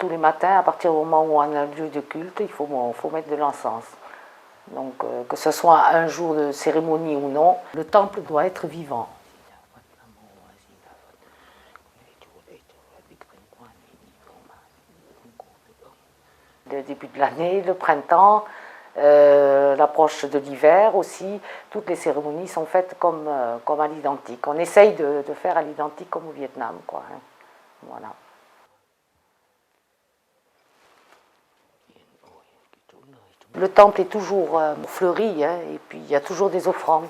tous les matins, à partir du moment où on a un lieu de culte, il faut mettre de l'encens. Donc que ce soit un jour de cérémonie ou non, le temple doit être vivant. Le début de l'année, le printemps, l'approche de l'hiver aussi, toutes les cérémonies sont faites comme à l'identique. On essaye de faire à l'identique comme au Vietnam, quoi. Hein. Voilà. Le temple est toujours fleuri, hein, et puis il y a toujours des offrandes.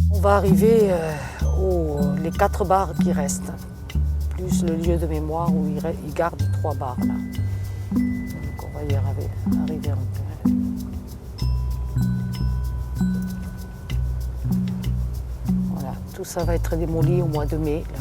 On va arriver les 4 bars qui restent, plus le lieu de mémoire où il garde 3 bars là. Donc on va y arriver un peu. Voilà, tout ça va être démoli au mois de mai. Là.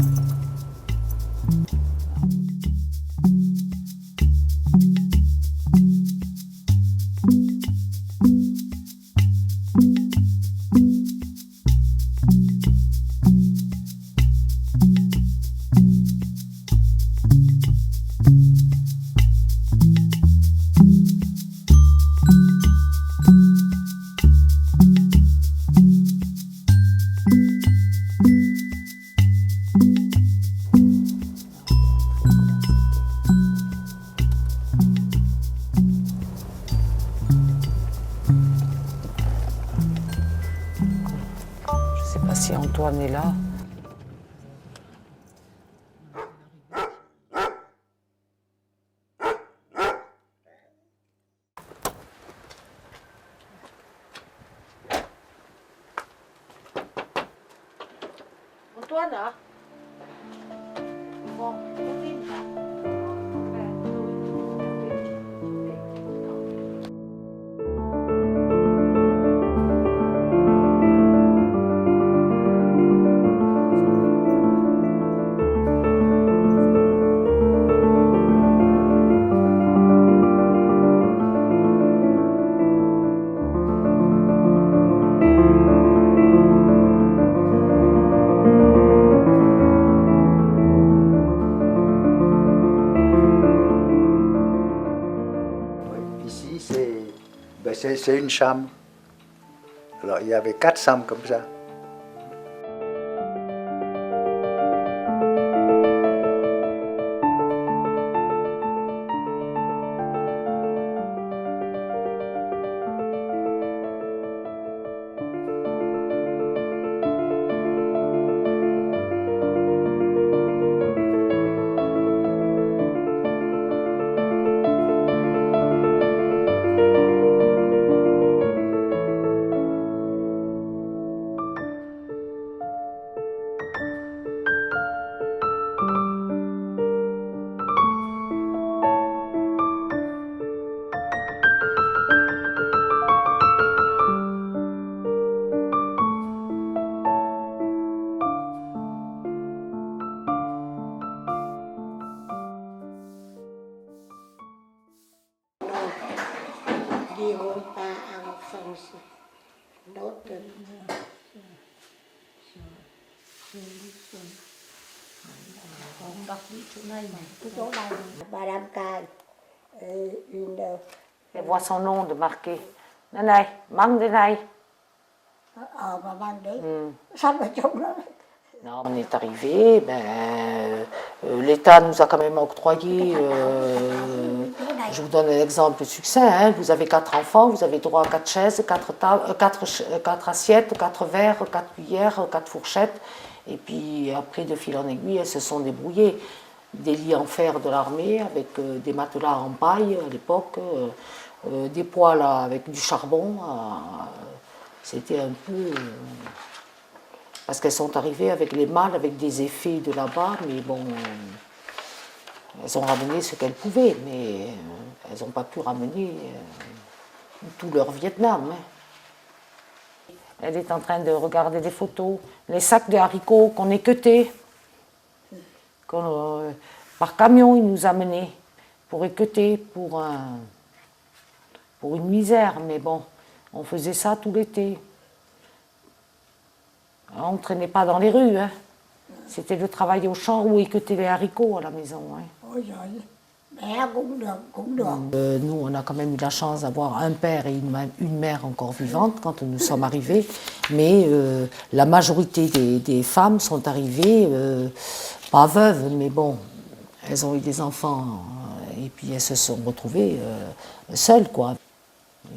Je ne sais pas si Antoine est là. Antoine, hein? Bon, c'est une chambre. Alors il y avait 4 chambres comme ça. Đi hôm ta ăn xong đốt lên. Không đọc đi chỗ này mà, cái chỗ này. Madame Cai, une... Elle voit son nom de marqué. Này này, mang đây này. Mà mang đấy, sắp ở trong đó. Non, on est arrivé, l'État nous a quand même octroyé, je vous donne un exemple succinct, hein, vous avez 4 enfants, vous avez droit à 4 chaises, 4 assiettes, 4 verres, 4 cuillères, 4 fourchettes, et puis après de fil en aiguille, elles se sont débrouillées. Des lits en fer de l'armée avec des matelas en paille à l'époque, des poêles avec du charbon, c'était un peu... Parce qu'elles sont arrivées avec les malles, avec des effets de là-bas, mais bon, elles ont ramené ce qu'elles pouvaient, mais elles n'ont pas pu ramener tout leur Vietnam. Hein. Elle est en train de regarder des photos. Les sacs de haricots qu'on équeutait. Par camion, il nous amenait pour équeuter, pour une misère. Mais bon, on faisait ça tout l'été. On ne traînait pas dans les rues. Hein. C'était le travail au champ ou équeuter les haricots à la maison. Hein. Ôi giời, bé cũng được, cũng được. Nous, on a quand même eu la chance d'avoir un père et une mère encore vivantes quand nous sommes arrivés. Mais la majorité des femmes sont arrivées, pas veuves, mais bon, elles ont eu des enfants et puis elles se sont retrouvées seules, quoi.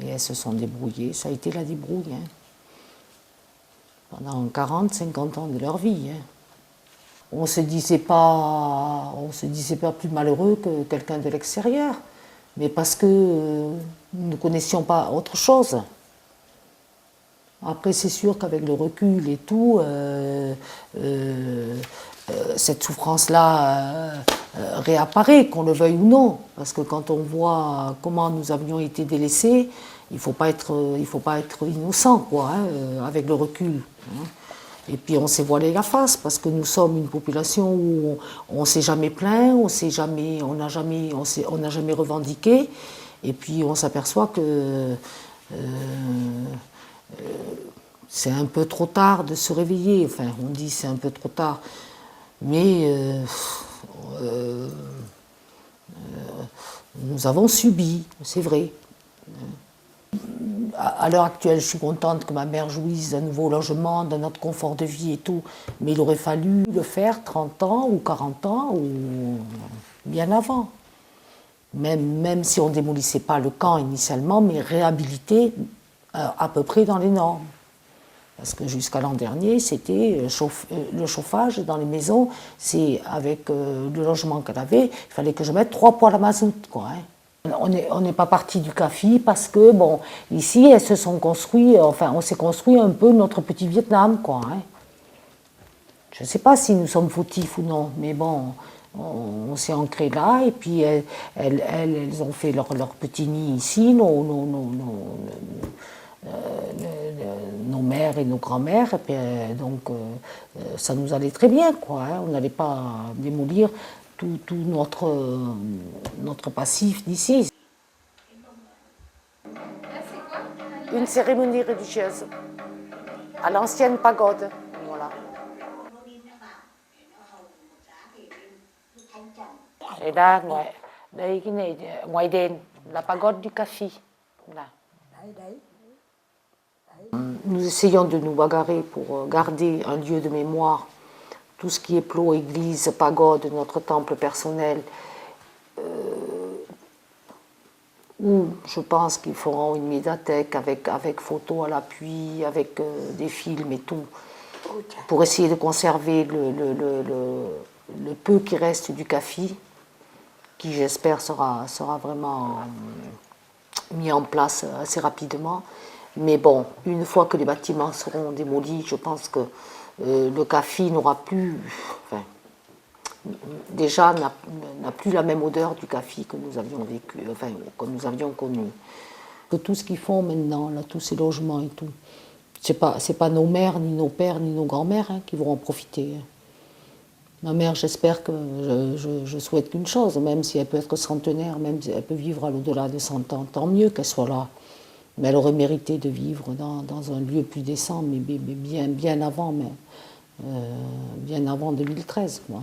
Et elles se sont débrouillées. Ça a été la débrouille. Hein. Pendant 40, 50 ans de leur vie. Hein. On se disait pas plus malheureux que quelqu'un de l'extérieur, mais parce que nous ne connaissions pas autre chose. Après, c'est sûr qu'avec le recul et tout, cette souffrance-là réapparaît, qu'on le veuille ou non, parce que quand on voit comment nous avions été délaissés, il faut pas être innocent, quoi, hein, avec le recul. Hein. Et puis on s'est voilé la face parce que nous sommes une population où on ne s'est jamais plaint, on n'a jamais revendiqué. Et puis on s'aperçoit que c'est un peu trop tard de se réveiller. Enfin, on dit c'est un peu trop tard, mais nous avons subi, c'est vrai. À l'heure actuelle, je suis contente que ma mère jouisse d'un nouveau logement, d'un autre confort de vie et tout, mais il aurait fallu le faire 30 ans ou 40 ans ou bien avant. Même si on ne démolissait pas le camp initialement, mais réhabiliter à peu près dans les normes. Parce que jusqu'à l'an dernier, c'était le chauffage dans les maisons, c'est avec le logement qu'elle avait, il fallait que je mette 3 poêles à mazout, quoi. Hein. On n'est pas parti du CAFI parce que, bon, ici, elles se sont construites, enfin, on s'est construit un peu notre petit Vietnam, quoi. Hein. Je ne sais pas si nous sommes fautifs ou non, mais bon, on s'est ancré là, et puis elles ont fait leur petit nid ici, nos mères et nos grands-mères, et puis, donc ça nous allait très bien, quoi. Hein. On n'allait pas démolir tout notre passif d'ici. Une cérémonie religieuse à l'ancienne pagode. Voilà. Et là, ngoài đền, la pagode du CAFI. Là. Nous essayons de nous bagarrer pour garder un lieu de mémoire. Tout ce qui est plot, église, pagode, notre temple personnel, où je pense qu'ils feront une médiathèque avec photos à l'appui, avec des films et tout, pour essayer de conserver le peu qui reste du CAFI, qui j'espère sera vraiment mis en place assez rapidement. Mais bon, une fois que les bâtiments seront démolis, je pense que le CAFI n'aura plus, enfin, déjà n'a plus la même odeur du CAFI que nous avions vécu, enfin, que nous avions connu. Que tout ce qu'ils font maintenant, là, tous ces logements et tout, c'est pas nos mères, ni nos pères, ni nos grands-mères qui vont en profiter. Ma mère, j'espère que je souhaite qu'une chose, même si elle peut être centenaire, même si elle peut vivre à l'au-delà de 100 ans, tant mieux qu'elle soit là. Mais elle aurait mérité de vivre dans un lieu plus décent, mais bien avant, bien avant 2013, quoi.